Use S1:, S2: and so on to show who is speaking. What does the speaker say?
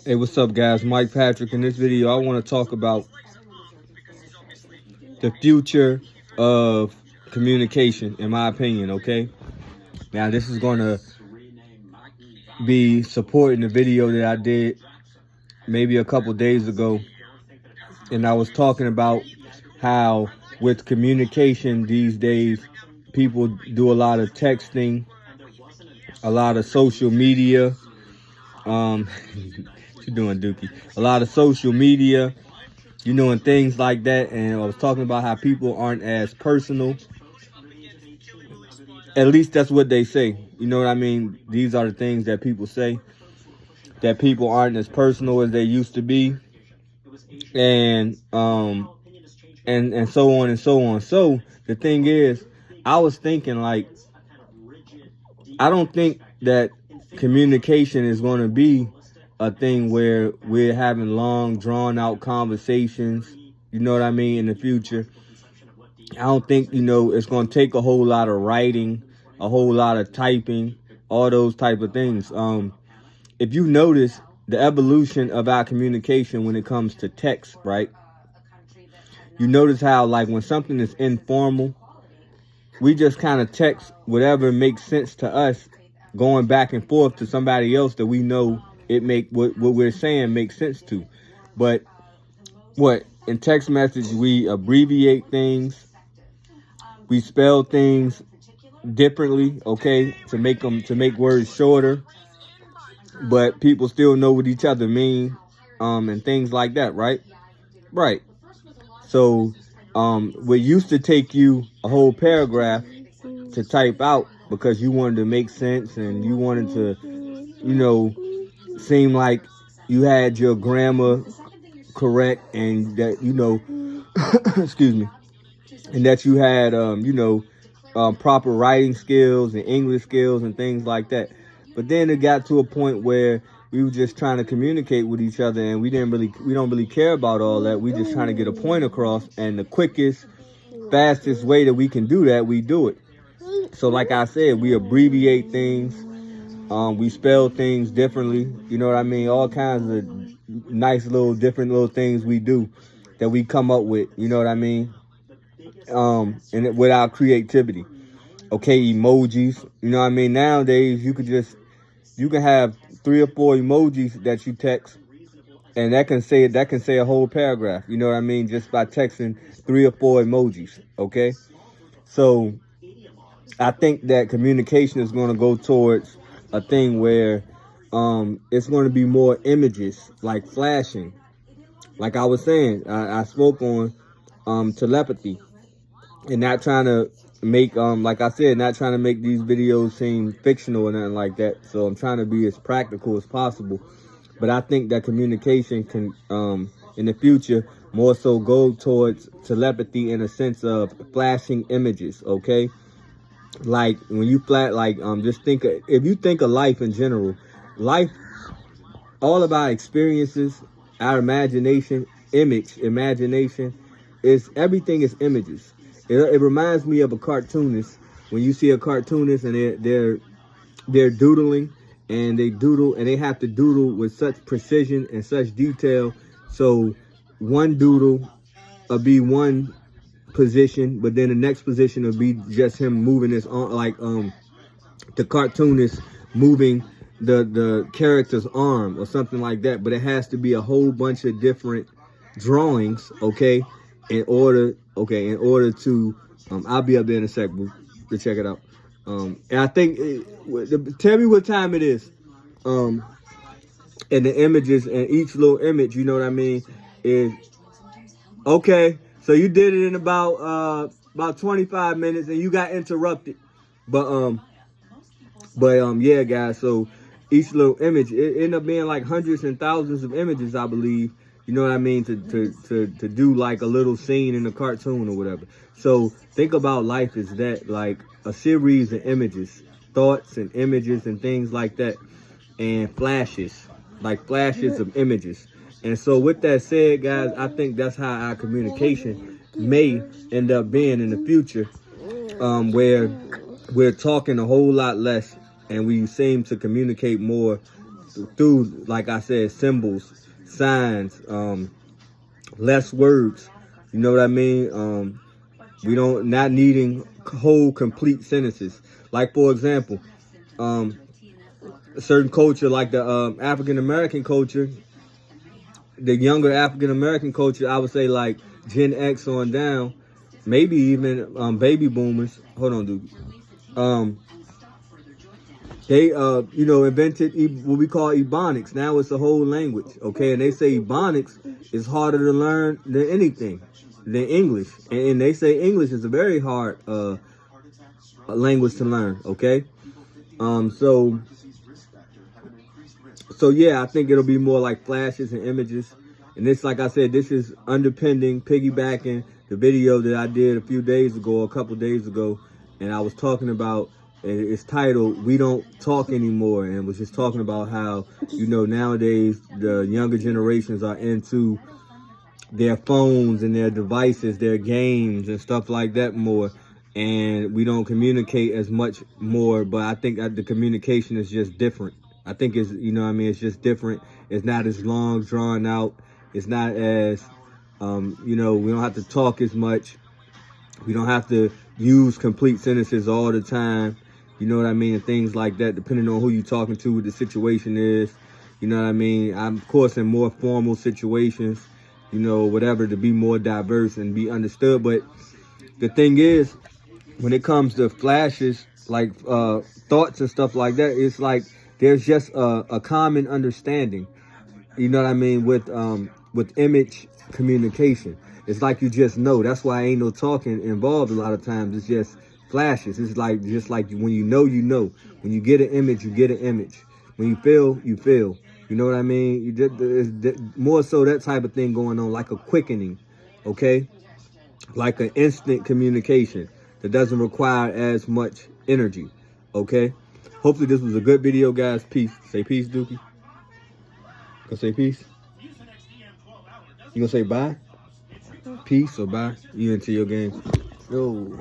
S1: Hey, what's up, guys? Mike Patrick. In this video, I want to talk about the future of communication, in my opinion, okay? Now, this is going to be supporting the video that I did maybe a couple days ago. And I was talking about how with communication these days, people do a lot of texting, a lot of social media. What you doing, Dookie? A lot of social media, and things like that. And I was talking about how people aren't as personal. At least that's what they say. You know what I mean? These are the things that people say, that people aren't as personal as they used to be. And and so on and so on. So the thing is, I was thinking, like, I don't think that communication is going to be a thing where we're having long, drawn out conversations, you know what I mean, in the future. I don't think, it's going to take a whole lot of writing, a whole lot of typing, all those type of things. If you notice the evolution of our communication when it comes to text, right? You notice how, like, when something is informal, we just kind of text whatever makes sense to us, going back and forth to somebody else that we know what we're saying makes sense to. But in text message, we abbreviate things, we spell things differently, okay, to make words shorter, but people still know what each other mean, and things like that, right? Right. So what used to take you a whole paragraph to type out because you wanted to make sense and you wanted to, seem like you had your grammar correct, and that, excuse me, and that you had, proper writing skills and English skills and things like that. But then it got to a point where we were just trying to communicate with each other, and we don't really care about all that. We just trying to get a point across, and the quickest, fastest way that we can do that, we do it. So like I said, we abbreviate things, we spell things differently, you know what I mean? All kinds of nice different little things we do that we come up with, you know what I mean? And with our creativity. Okay, emojis, you know what I mean? Nowadays, you can have 3 or 4 emojis that you text, and that can say a whole paragraph, you know what I mean? Just by texting 3 or 4 emojis, okay? So I think that communication is going to go towards a thing where it's going to be more images, like flashing. Like I was saying, I spoke on telepathy, and not trying to make like I said, not trying to make these videos seem fictional or nothing like that. So I'm trying to be as practical as possible. But I think that communication can in the future more so go towards telepathy in a sense of flashing images, okay? Like when you just if you think of life in general, life, all of our experiences, our imagination, imagination is everything is images. It reminds me of a cartoonist. When you see a cartoonist and they're doodling, and they have to doodle with such precision and such detail. So one doodle will be one position, but then the next position will be just him moving his arm, like the cartoonist moving the character's arm or something like that. But it has to be a whole bunch of different drawings, okay, in order to I'll be up there in a sec to check it out. And I think tell me what time it is. And the images, and each little image, you know what I mean, is okay. So you did it in about 25 minutes, and you got interrupted. But yeah, guys. So each little image, it ended up being like hundreds and thousands of images, I believe. You know what I mean? To do like a little scene in a cartoon or whatever. So think about life as that, like a series of images, thoughts and images and things like that, and flashes, like flashes of images. And so with that said, guys, I think that's how our communication may end up being in the future, where we're talking a whole lot less and we seem to communicate more through, like I said, symbols, signs, less words. You know what I mean? We don't not needing whole complete sentences. Like for example, a certain culture like the African American culture, the younger African American culture, I would say like Gen X on down, maybe even baby boomers. Hold on, dude. They invented what we call Ebonics. Now it's a whole language, okay? And they say Ebonics is harder to learn than anything, than English. And they say English is a very hard language to learn, okay? So yeah, I think it'll be more like flashes and images. And this, like I said, this is piggybacking the video that I did a couple days ago, and I was talking about, it's titled, "We Don't Talk Anymore," and was just talking about how, nowadays the younger generations are into their phones and their devices, their games and stuff like that more. And we don't communicate as much more, but I think that the communication is just different. I think it's, it's just different. It's not as long, drawn out. It's not as, we don't have to talk as much. We don't have to use complete sentences all the time. You know what I mean? And things like that, depending on who you're talking to, what the situation is. You know what I mean? I'm, of course, in more formal situations, whatever, to be more diverse and be understood. But the thing is, when it comes to flashes, like thoughts and stuff like that, it's like there's just a common understanding. You know what I mean? With image communication, it's like you just know. That's why ain't no talking involved a lot of times. It's just flashes. It's like just like when you know. When you get an image, you get an image. When you feel, you feel. You know what I mean? More so that type of thing going on, like a quickening, okay? Like an instant communication that doesn't require as much energy, okay? Hopefully this was a good video, guys. Peace. Say peace, Dookie. Gonna say peace? You gonna say bye? Peace or bye? You into your game? Yo.